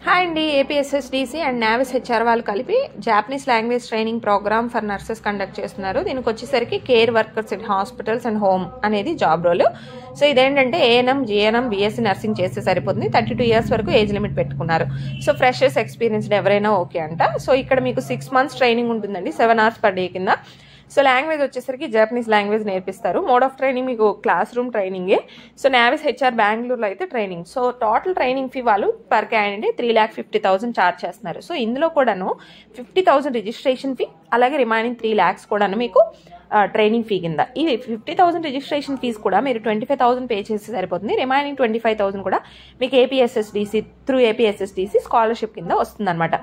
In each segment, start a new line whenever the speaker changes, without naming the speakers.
Hi అండి, APSSDC and navies HR వాళ్ళు కలిపి Japanese language training program for nurses conduct చేస్తున్నారు. దీనికి వచ్చేసరికి care workers in hospitals and home అనేది జాబ్ రోల్. సో ఇదేంటంటే ఏఎన్ఎం, జిఎన్ఎం, బీఎస్సీ నర్సింగ్ చేస్తే సరిపోతుంది. 32 years వరకు ఏజ్ లిమిట్ పెట్టుకున్నారు. సో ఫ్రెషర్స్, ఎక్స్పీరియన్స్డ్ ఎవరైనా ఓకే అంట. సో ఇక్కడ మీకు 6 months ట్రైనింగ్ ఉంటుందండి, 7 hours per day కింద. సో లాంగ్వేజ్ వచ్చేసరికి జపనీస్ లాంగ్వేజ్ నేర్పిస్తారు. మోడ్ ఆఫ్ ట్రైనింగ్ మీకు క్లాస్ రూమ్ ట్రైనింగే. సో నావిస్ హెచ్ఆర్ బెంగళూరులో అయితే training. So total training fee వాళ్ళు పర్ క్యాండిడేట్ 3,50,000 ఛార్జ్ చేస్తున్నారు. సో ఇందులో కూడాను 50,000 రిజిస్ట్రేషన్ ఫీ, అలాగే రిమైనింగ్ 3 lakhs కూడాను మీకు ట్రైనింగ్ ఫీ కింద. ఇది 50,000 రిజిస్ట్రేషన్ ఫీజు కూడా మీరు 25,000 పే చేస్తే సరిపోతుంది. రిమైనింగ్ 25,000 కూడా మీకు ఏపీఎస్ఎస్డిసి త్రూ ఏపీఎస్ఎస్డిసి స్కాలర్షిప్ కింద వస్తుంది అనమాట.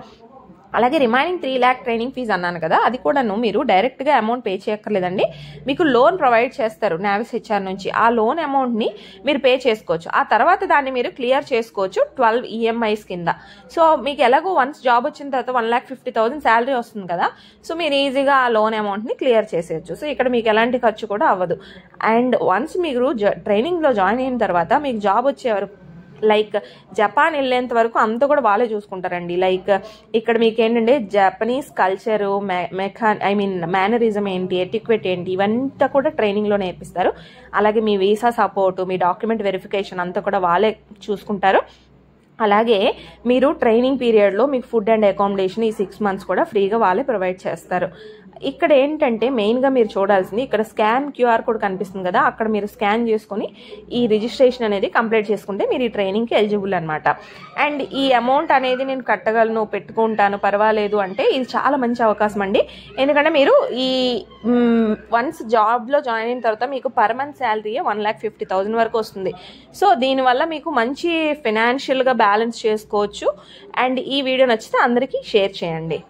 అలాగే రిమైనింగ్ 3 lakh ట్రైనింగ్ ఫీజు అన్నాను కదా, అది కూడాను మీరు డైరెక్ట్గా అమౌంట్ పే చేయక్కర్లేదండి. మీకు లోన్ ప్రొవైడ్ చేస్తారు నావిస్ హెచ్ఆర్ నుంచి. ఆ లోన్ అమౌంట్ని మీరు పే చేసుకోవచ్చు. ఆ తర్వాత దాన్ని మీరు క్లియర్ చేసుకోవచ్చు 12 EMIs కింద. సో మీకు ఎలాగో వన్స్ జాబ్ వచ్చిన తర్వాత 1,50,000 శాలరీ వస్తుంది కదా, సో మీరు ఈజీగా ఆ లోన్ అమౌంట్ని క్లియర్ చేసేయచ్చు. సో ఇక్కడ మీకు ఎలాంటి ఖర్చు కూడా అవ్వదు. అండ్ వన్స్ మీరు ట్రైనింగ్లో జాయిన్ అయిన తర్వాత మీకు జాబ్ వచ్చేవరకు లైక్ జపాన్ వెళ్ళేంత వరకు అంతా కూడా వాళ్ళే చూసుకుంటారండి. లైక్ ఇక్కడ మీకు ఏంటంటే జపనీస్ కల్చరు, మేనరిజం ఏంటి, ఎటిక్వెట్ ఏంటి, ఇవంతా కూడా ట్రైనింగ్లో నేర్పిస్తారు. అలాగే మీ వీసా సపోర్టు, మీ డాక్యుమెంట్ వెరిఫికేషన్ అంతా కూడా వాళ్ళే చూసుకుంటారు. అలాగే మీరు ట్రైనింగ్ పీరియడ్లో మీకు ఫుడ్ అండ్ అకామిడేషన్ ఈ 6 months కూడా ఫ్రీగా వాళ్ళే ప్రొవైడ్ చేస్తారు. ఇక్కడ ఏంటంటే మెయిన్గా మీరు చూడాల్సింది, ఇక్కడ స్కాన్ క్యూఆర్ కోడ్ కనిపిస్తుంది కదా, అక్కడ మీరు స్కాన్ చేసుకొని ఈ రిజిస్ట్రేషన్ అనేది కంప్లీట్ చేసుకుంటే మీరు ఈ ట్రైనింగ్కి ఎలిజిబుల్ అనమాట. అండ్ ఈ అమౌంట్ అనేది నేను కట్టగలను, పెట్టుకుంటాను, పర్వాలేదు అంటే ఇది చాలా మంచి అవకాశం అండి. ఎందుకంటే మీరు ఈ వన్స్ జాబ్లో జాయిన్ అయిన తర్వాత మీకు పర్ మంత్ శాలరీ 1,50,000 వరకు వస్తుంది. సో దీనివల్ల మీకు మంచి ఫైనాన్షియల్గా బ్యాలెన్స్ చేసుకోవచ్చు. అండ్ ఈ వీడియో నచ్చితే అందరికీ షేర్ చేయండి.